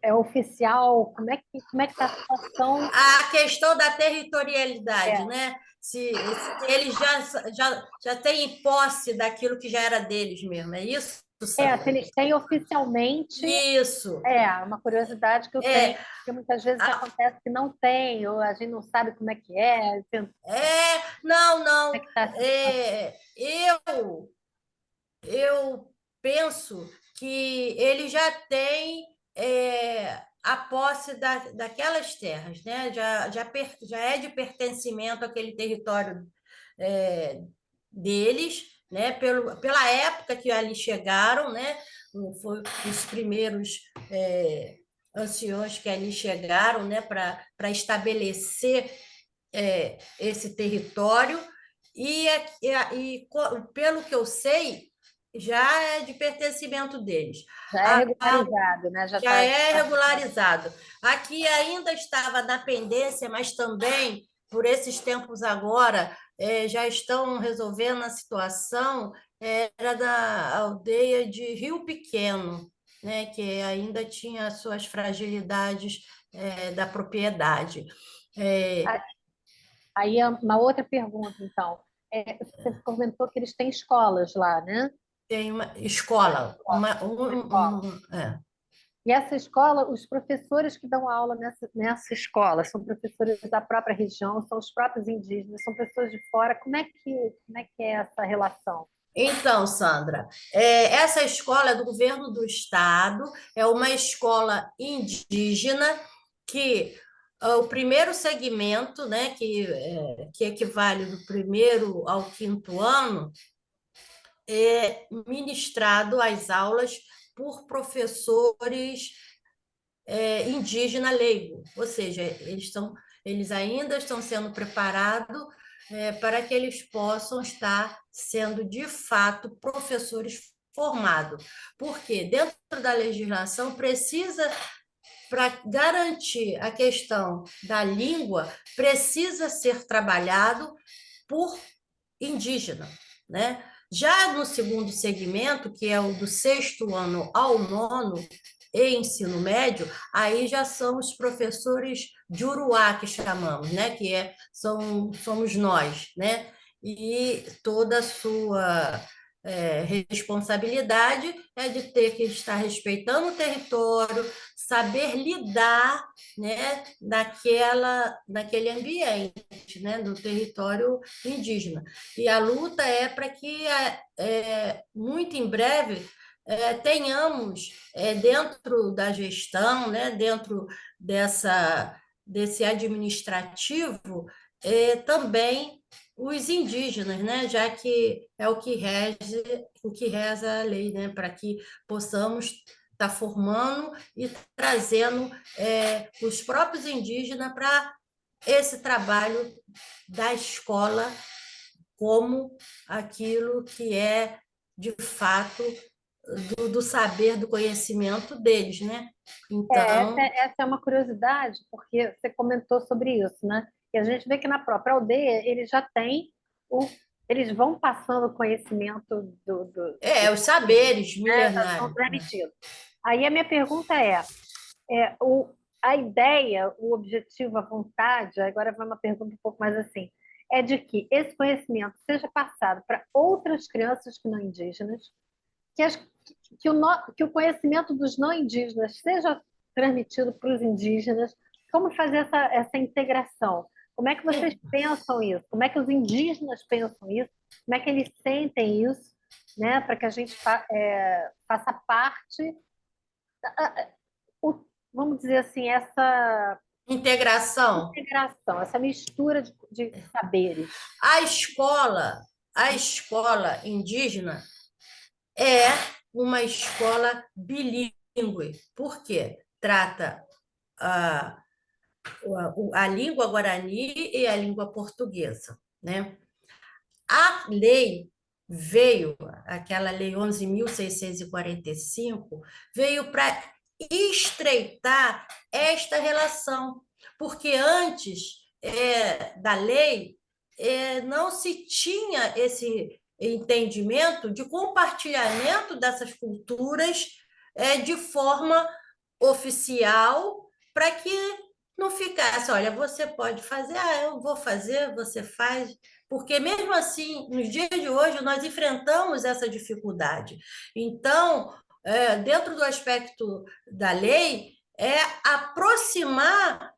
é oficial. Como é que está a situação? A questão da territorialidade, É. né? Se eles já têm posse daquilo que já era deles mesmo, é isso? Se eles têm oficialmente. Isso. Uma curiosidade que eu tenho, porque muitas vezes acontece que não tem, ou a gente não sabe como é que é. Não. Como é que tá Eu penso que ele já tem a posse daquelas terras, né? Já é de pertencimento àquele território deles, né? Pela época que ali chegaram, né? Foi os primeiros anciões que ali chegaram, né? Para estabelecer esse território e pelo que eu sei já é de pertencimento deles. Já é regularizado, né? Já é regularizado. Aqui ainda estava na pendência, mas também, por esses tempos agora, já estão resolvendo a situação, era da aldeia de Rio Pequeno, né, que ainda tinha suas fragilidades da propriedade. Aí uma outra pergunta, então. Você comentou que eles têm escolas lá, né? Tem uma escola. E essa escola, os professores que dão aula nessa escola são professores da própria região, são os próprios indígenas, são pessoas de fora. Como é que é essa relação? Então, Sandra, essa escola é do governo do estado, é uma escola indígena que o primeiro segmento, né, que equivale do primeiro ao quinto ano, é ministrado as aulas por professores indígena leigo, ou seja, eles ainda estão sendo preparados para que eles possam estar sendo, de fato, professores formados. Porque dentro da legislação precisa, para garantir a questão da língua, precisa ser trabalhado por indígena, né? Já no segundo segmento, que é o do sexto ano ao nono, e ensino médio, aí já são os professores de Uruá, que chamamos, né? Somos nós, né? E toda a sua responsabilidade é de ter que estar respeitando o território, saber lidar, né, naquele ambiente, né, do território indígena. E a luta é para que, muito em breve, tenhamos dentro da gestão, né, dentro desse administrativo, também os indígenas, né, já que é o que reza a lei, né, para que possamos estar formando e trazendo os próprios indígenas para esse trabalho da escola como aquilo que é, de fato, do saber, do conhecimento deles, né? Então, essa é uma curiosidade, porque você comentou sobre isso, né? E a gente vê que na própria aldeia eles já têm eles vão passando o conhecimento os saberes milenares. Permitido. Aí a minha pergunta a ideia, o objetivo, a vontade, agora vai uma pergunta um pouco mais assim, é de que esse conhecimento seja passado para outras crianças que não indígenas, que o conhecimento dos não indígenas seja transmitido para os indígenas. Como fazer essa integração? Como é que vocês pensam isso? Como é que os indígenas pensam isso? Como é que eles sentem isso, né? Para que a gente faça parte, vamos dizer assim, essa integração, essa mistura de saberes. A escola, a escola indígena é uma escola bilíngue. Por quê? Trata a língua guarani e a língua portuguesa, né? A lei veio, aquela lei 11.645, veio para estreitar esta relação, porque antes da lei não se tinha esse entendimento de compartilhamento dessas culturas de forma oficial, para que não ficasse, olha, você pode fazer, eu vou fazer, você faz, porque mesmo assim, nos dias de hoje, nós enfrentamos essa dificuldade. Então, dentro do aspecto da lei, é aproximar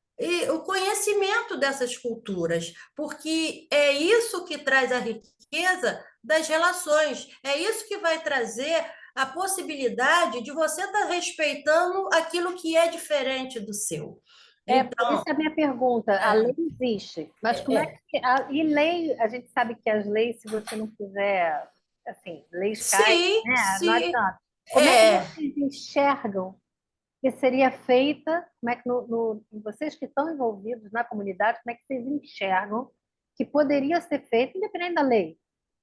o conhecimento dessas culturas, porque é isso que traz a riqueza das relações, é isso que vai trazer a possibilidade de você estar respeitando aquilo que é diferente do seu. Por isso a minha pergunta, a lei existe, mas como é que... E lei, a gente sabe que as leis, se você não fizer, assim, leis caem, né? Não adianta. Como é que vocês enxergam que seria feita, como é que vocês que estão envolvidos na comunidade, como é que vocês enxergam que poderia ser feita, independente da lei,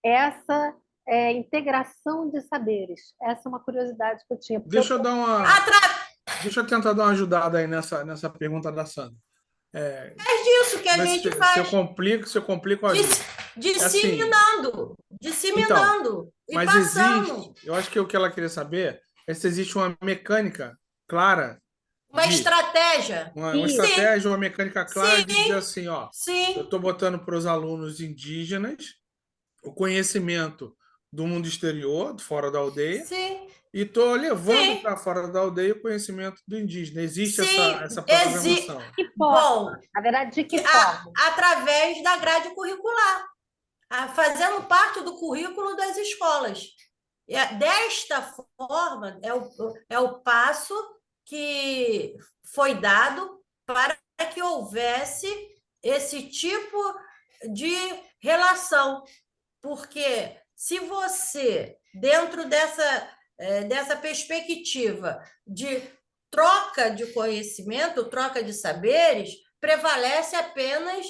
essa integração de saberes? Essa é uma curiosidade que eu tinha. Deixa eu tentar dar uma ajudada aí nessa pergunta da Sandra. É disso que a gente faz. Se eu complico, eu ajudo. Disseminando Então, e mas passando. eu acho que o que ela queria saber é se existe uma mecânica clara, uma estratégia. Uma estratégia, uma mecânica clara de dizer assim, ó, Sim. eu estou botando para os alunos indígenas o conhecimento do mundo exterior, fora da aldeia, Sim. e estou levando para fora da aldeia o conhecimento do indígena. Existe essa programação? Bom, na verdade, de que forma? Através da grade curricular, fazendo parte do currículo das escolas. Desta forma, é o passo que foi dado para que houvesse esse tipo de relação. Porque se você, dentro dessa perspectiva de troca de conhecimento, troca de saberes, prevalece apenas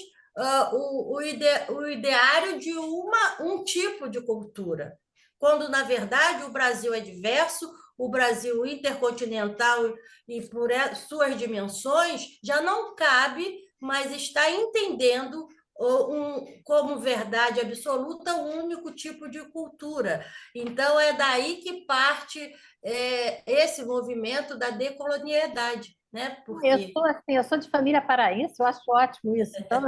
o ideário de um tipo de cultura, quando, na verdade, o Brasil é diverso, o Brasil intercontinental e por suas dimensões já não cabe, mas está entendendo como verdade absoluta um único tipo de cultura. Então, é daí que parte esse movimento da decolonialidade. Né? Porque... Eu sou de família paraense, eu acho ótimo isso. Então,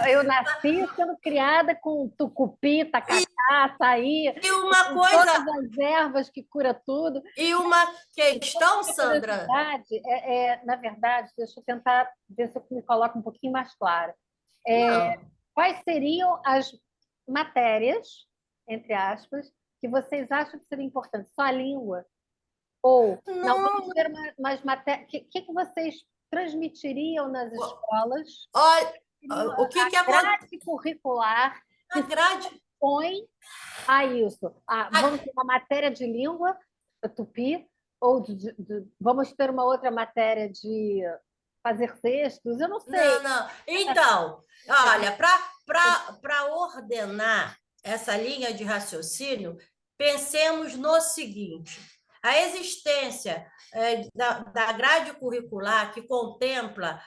eu nasci sendo criada com tucupi, tacacá, açaí, e uma coisa... todas as ervas que cura tudo. E uma questão, Sandra... Na verdade, deixa eu tentar ver se eu me coloco um pouquinho mais clara. Quais seriam as matérias, entre aspas, que vocês acham que seria importante? Só a língua? Ou não vamos ter mais matérias? O que vocês transmitiriam nas escolas? Olha, o que a grade curricular que põe a isso? Vamos ter uma matéria de língua, tupi, ou vamos ter uma outra matéria de fazer textos? Eu não sei. Não. Então, olha, para ordenar essa linha de raciocínio, pensemos no seguinte: a existência da grade curricular que contempla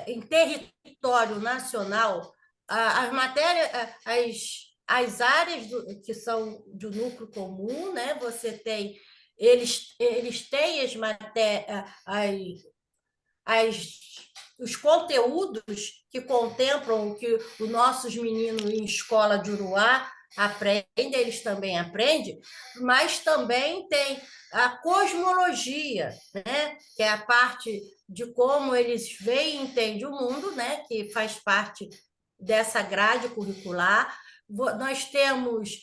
em território nacional as matérias, as áreas que são do núcleo comum, né? Você tem, eles têm os conteúdos que contemplam o que os nossos meninos em escola de Uruá aprendem, eles também aprendem, mas também tem a cosmologia, né? Que é a parte de como eles veem e entendem o mundo, né? Que faz parte dessa grade curricular. Nós temos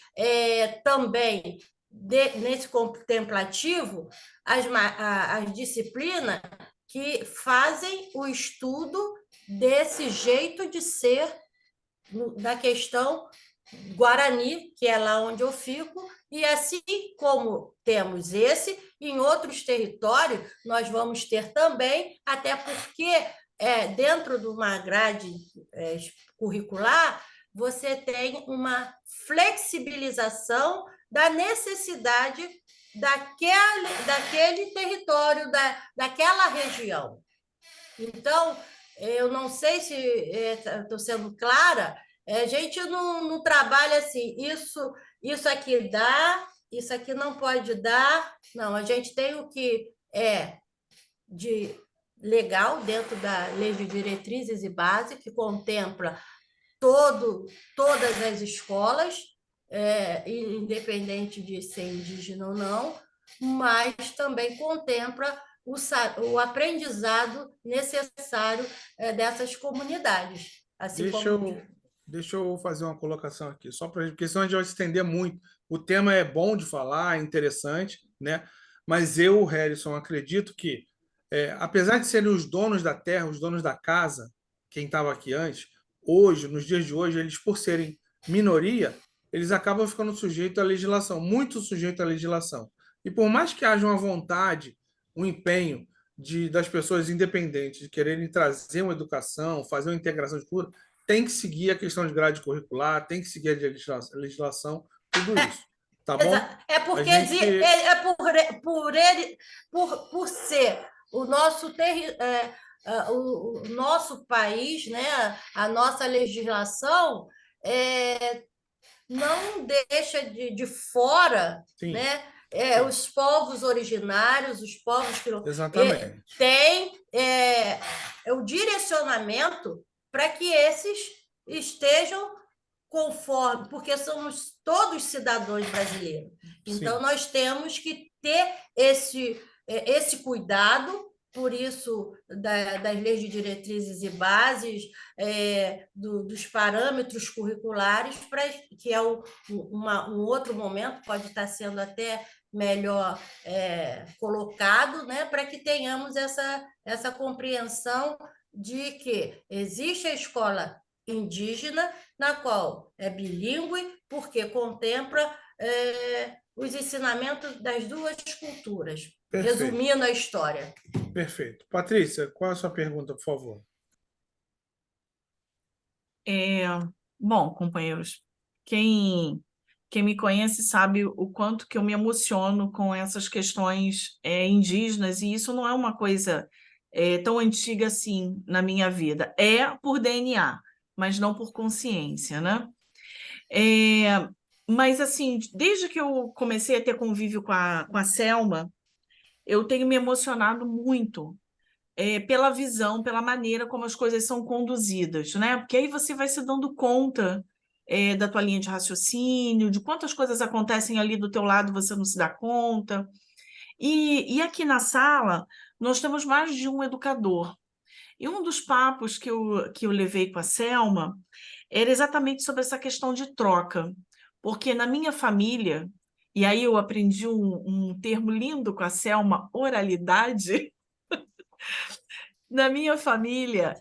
também, nesse contemplativo, as disciplinas que fazem o estudo desse jeito de ser da questão Guarani, que é lá onde eu fico, e assim como temos esse, em outros territórios nós vamos ter também, até porque dentro de uma grade curricular, você tem uma flexibilização da necessidade daquele território, daquela região. Então, eu não sei se estou sendo clara, a gente não trabalha assim, isso aqui dá, isso aqui não pode dar. Não, a gente tem o que é de legal dentro da Lei de Diretrizes e Base, que contempla todas as escolas, independente de ser indígena ou não, mas também contempla o aprendizado necessário dessas comunidades. Assim Deixa eu fazer uma colocação aqui, só porque senão a gente vai se estender muito. O tema é bom de falar, é interessante, né? Mas eu, Harrison, acredito que, apesar de serem os donos da terra, os donos da casa, quem estava aqui antes, hoje, nos dias de hoje, eles, por serem minoria, eles acabam ficando sujeitos à legislação, muito sujeitos à legislação. E por mais que haja uma vontade, um empenho das pessoas independentes de quererem trazer uma educação, fazer uma integração de cultura, tem que seguir a questão de grade curricular, tem que seguir a legislação, tudo isso. Tá bom? É porque por ser o nosso país, né, a nossa legislação não deixa de fora, né, os povos originários, os povos que exatamente têm o direcionamento para que esses estejam conforme, porque somos todos cidadãos brasileiros. Então, nós temos que ter esse cuidado, por isso, das leis de diretrizes e bases, dos parâmetros curriculares, que é um outro momento, pode estar sendo até melhor colocado, né, para que tenhamos essa compreensão de que existe a escola indígena, na qual é bilíngue, porque contempla os ensinamentos das duas culturas. Perfeito. Resumindo a história. Perfeito. Patrícia, qual é a sua pergunta, por favor? Bom, companheiros, quem me conhece sabe o quanto que eu me emociono com essas questões indígenas, e isso não é uma coisa tão antiga assim na minha vida. É por DNA, mas não por consciência, né? Mas, assim, desde que eu comecei a ter convívio com a Selma, eu tenho me emocionado muito pela visão, pela maneira como as coisas são conduzidas, né? Porque aí você vai se dando conta da tua linha de raciocínio, de quantas coisas acontecem ali do teu lado você não se dá conta. E aqui na sala, nós temos mais de um educador. E um dos papos que eu levei com a Selma era exatamente sobre essa questão de troca, porque na minha família, e aí eu aprendi um termo lindo com a Selma, oralidade. Na minha família,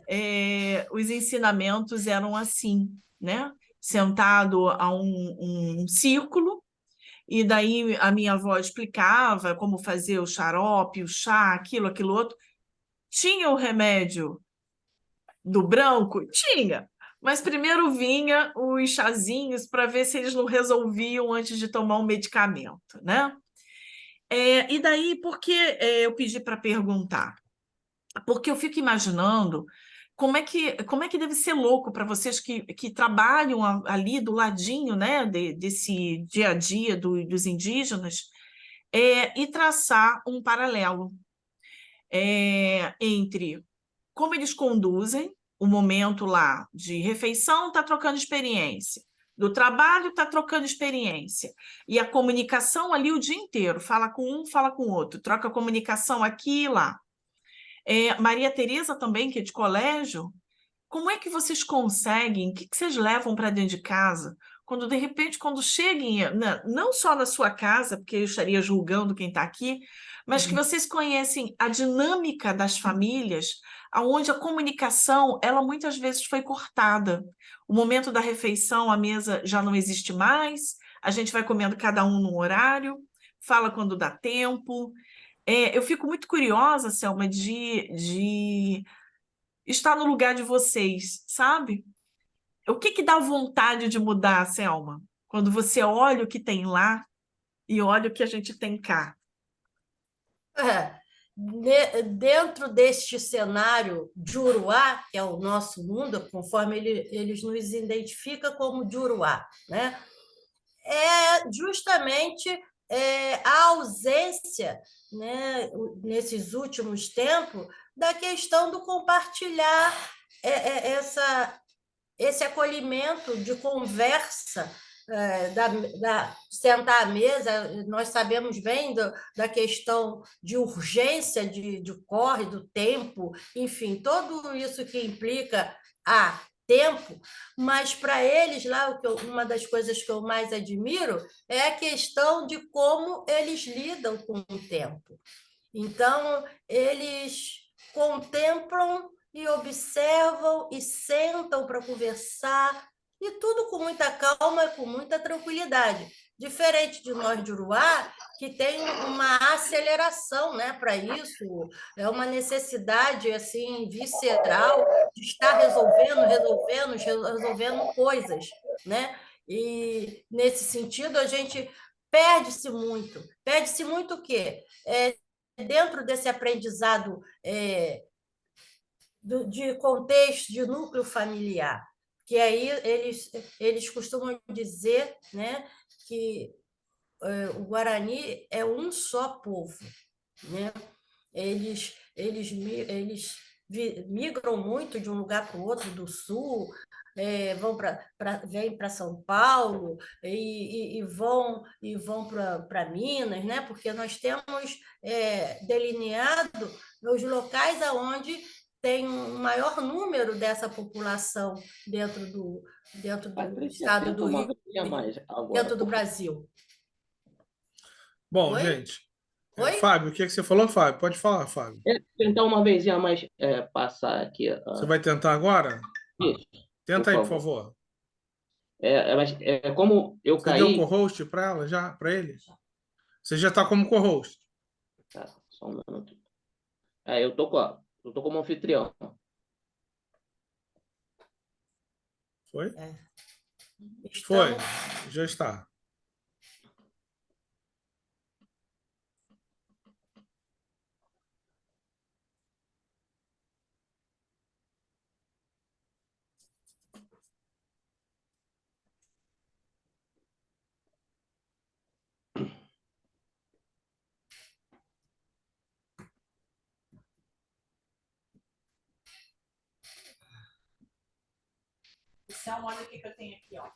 os ensinamentos eram assim, né? Sentado a um círculo, e daí a minha avó explicava como fazer o xarope, o chá, aquilo outro. Tinha o remédio do branco? Tinha. Mas primeiro vinha os chazinhos para ver se eles não resolviam antes de tomar um medicamento, né? E daí, por que eu pedi para perguntar? Porque eu fico imaginando como é que deve ser louco para vocês que trabalham ali do ladinho, né, desse dia a dia dos indígenas, e traçar um paralelo entre como eles conduzem o momento lá de refeição, está trocando experiência, do trabalho está trocando experiência, e a comunicação ali o dia inteiro, fala com um, fala com o outro, troca comunicação aqui e lá. Maria Tereza também, que é de colégio, como é que vocês conseguem, o que vocês levam para dentro de casa, quando de repente, quando cheguem, não só na sua casa, porque eu estaria julgando quem está aqui, mas que vocês conhecem a dinâmica das famílias, onde a comunicação, ela muitas vezes foi cortada. O momento da refeição, a mesa já não existe mais, a gente vai comendo cada um num horário, fala quando dá tempo. Eu fico muito curiosa, Selma, de estar no lugar de vocês, sabe? O que dá vontade de mudar, Selma? Quando você olha o que tem lá e olha o que a gente tem cá. Dentro deste cenário Juruá, que é o nosso mundo, conforme eles nos identificam como Juruá, né? É justamente a ausência, né, nesses últimos tempos, da questão do compartilhar esse acolhimento de conversa, sentar à mesa. Nós sabemos bem da questão de urgência, de corre, do tempo, enfim, tudo isso que implica a tempo, mas para eles lá, uma das coisas que eu mais admiro é a questão de como eles lidam com o tempo. Então, eles contemplam e observam e sentam para conversar, e tudo com muita calma e com muita tranquilidade. Diferente de nós de Uruá, que tem uma aceleração, né, para isso, é uma necessidade assim visceral de estar resolvendo coisas, né? E nesse sentido a gente perde-se muito o quê? Dentro desse aprendizado de contexto de núcleo familiar, que aí eles costumam dizer, né, que o Guarani é um só povo, né? Eles migram muito de um lugar para o outro, do sul, vêm para São Paulo e vão para Minas, né? Porque nós temos delineado os locais aonde tem um maior número dessa população dentro do Patrícia, estado tenta do uma Rio, vez mais agora, dentro do por favor. Brasil. Bom, Oi? gente, Oi? Fábio, o que você falou, Fábio? Pode falar, Fábio. Tentar uma vez mais passar aqui. Você vai tentar agora? Isso, Tenta por aí, por favor. favor. Mas como eu Você deu caí. co-host para ela já, para ele? Você já está como co-host. Tá, só um minuto. Eu tô como anfitrião. Foi? Estamos... Foi, já está. Selma, olha o que eu tenho aqui, ó.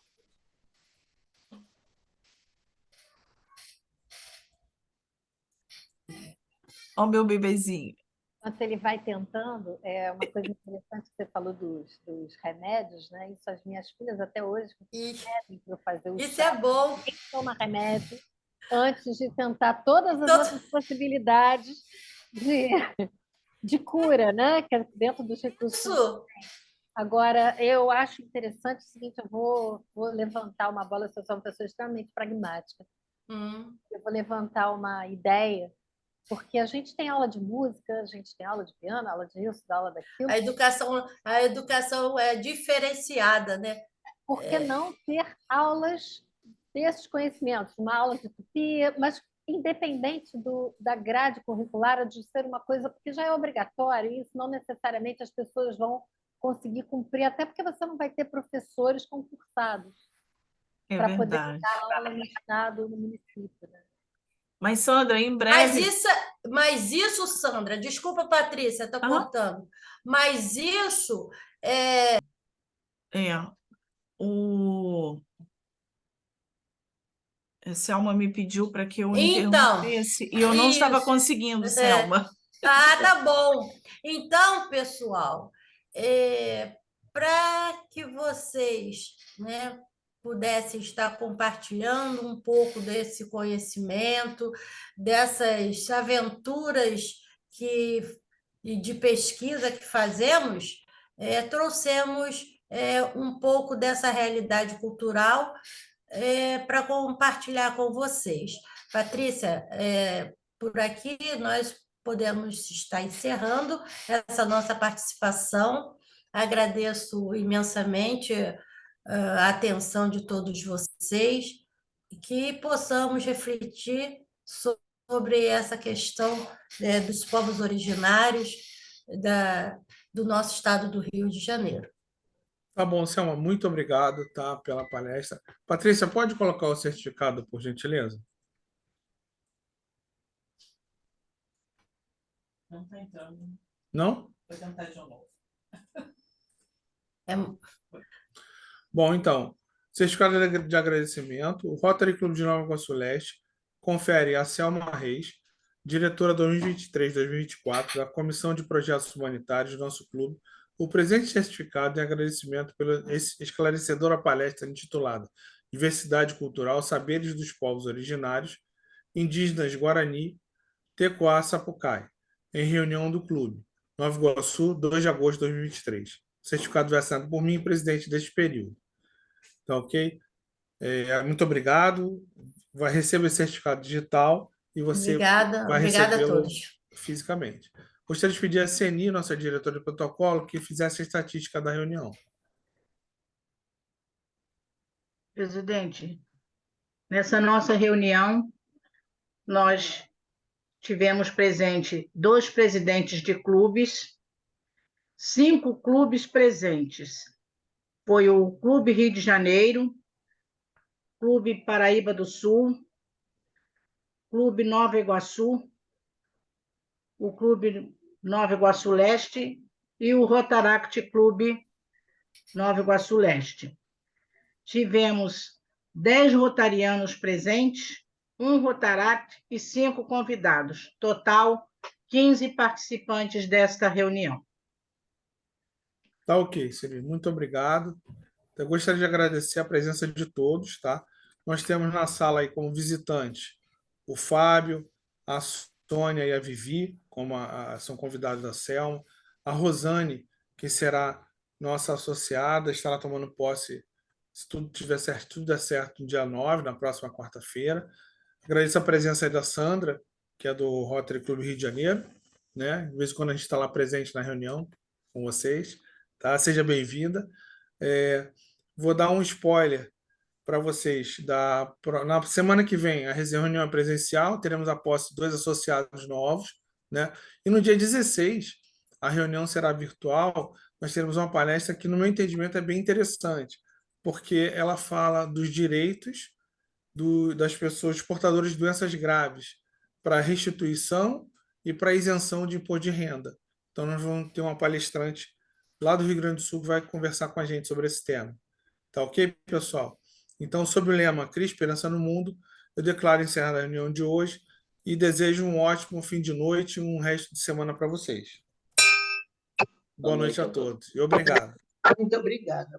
Ó, meu bebezinho. Enquanto ele vai tentando, é uma coisa interessante que você falou dos remédios, né? Isso as minhas filhas até hoje pedem para eu fazer o Isso chá. é bom. Quem toma remédio antes de tentar todas as outras possibilidades de cura, né? Que é dentro dos recursos. Isso. Agora, eu acho interessante o seguinte, eu vou levantar uma bola, eu sou uma pessoa extremamente pragmática. Eu vou levantar uma ideia, porque a gente tem aula de música, a gente tem aula de piano, aula disso, aula daquilo. A educação é diferenciada, né? Por que não ter aulas desses conhecimentos? Uma aula de tupi, mas independente da grade curricular, de ser uma coisa, porque já é obrigatório, e isso não necessariamente as pessoas vão conseguir cumprir, até porque você não vai ter professores concursados para poder dar aula no estado, no município. Né? Mas, Sandra, em breve... Mas isso, Sandra, desculpa, Patrícia, está cortando, mas isso Selma me pediu para que eu então, interrompesse e eu não estava conseguindo, Selma. Tá bom. Então, pessoal, para que vocês, né, pudessem estar compartilhando um pouco desse conhecimento, dessas aventuras que e de pesquisa que fazemos, trouxemos um pouco dessa realidade cultural para compartilhar com vocês. Patrícia, por aqui nós podemos estar encerrando essa nossa participação. Agradeço imensamente a atenção de todos vocês e que possamos refletir sobre essa questão dos povos originários do nosso estado do Rio de Janeiro. Tá bom, Selma, muito obrigado, tá, pela palestra. Patrícia, pode colocar o certificado, por gentileza? Não está entrando. Não? Vou tentar de novo. Bom, então, certificado de agradecimento. O Rotary Clube de Nova Iguaçu Leste confere a Selma Reis, diretora 2023-2024 da Comissão de Projetos Humanitários do nosso clube, o presente certificado em agradecimento pela esclarecedora palestra intitulada Diversidade Cultural, Saberes dos Povos Originários, Indígenas Guarani, Tecoá, Sapucai, em reunião do clube, Nova Iguaçu, 2 de agosto de 2023. O certificado vai assinado por mim, presidente deste período. Tá ok? Muito obrigado. Vai receber esse certificado digital e você Obrigada a recebê-lo todos. fisicamente. Gostaria de pedir a Ceni, nossa diretora de protocolo, que fizesse a estatística da reunião. Presidente, nessa nossa reunião, nós tivemos presente 2 presidentes de clubes, 5 clubes presentes. Foi o Clube Rio de Janeiro, Clube Paraíba do Sul, Clube Nova Iguaçu, o Clube Nova Iguaçu Leste e o Rotaract Clube Nova Iguaçu Leste. Tivemos 10 rotarianos presentes, 1 Rotaract e 5 convidados. Total, 15 participantes desta reunião. Tá ok, Ceni. Muito obrigado. Eu gostaria de agradecer a presença de todos, tá? Nós temos na sala aí como visitantes o Fábio, a Sônia e a Vivi, como são convidados da Selma, a Rosane, que será nossa associada, estará tomando posse, se tudo tiver certo, tudo der certo, no dia 9, na próxima quarta-feira. Agradeço a presença aí da Sandra, que é do Rotary Clube Rio de Janeiro, né? De vez em quando a gente está lá presente na reunião com vocês, tá? Seja bem-vinda. Vou dar um spoiler para vocês. Na semana que vem, a reunião é presencial, teremos a posse de 2 associados novos, né? E no dia 16, a reunião será virtual. Nós teremos uma palestra que, no meu entendimento, é bem interessante, porque ela fala dos direitos das pessoas portadoras de doenças graves para restituição e para isenção de imposto de renda. Então, nós vamos ter uma palestrante lá do Rio Grande do Sul que vai conversar com a gente sobre esse tema. Tá ok, pessoal? Então, sob o lema Cria Esperança no Mundo, eu declaro encerrada a reunião de hoje e desejo um ótimo fim de noite e um resto de semana para vocês. Boa noite a todos e obrigado. Muito obrigada.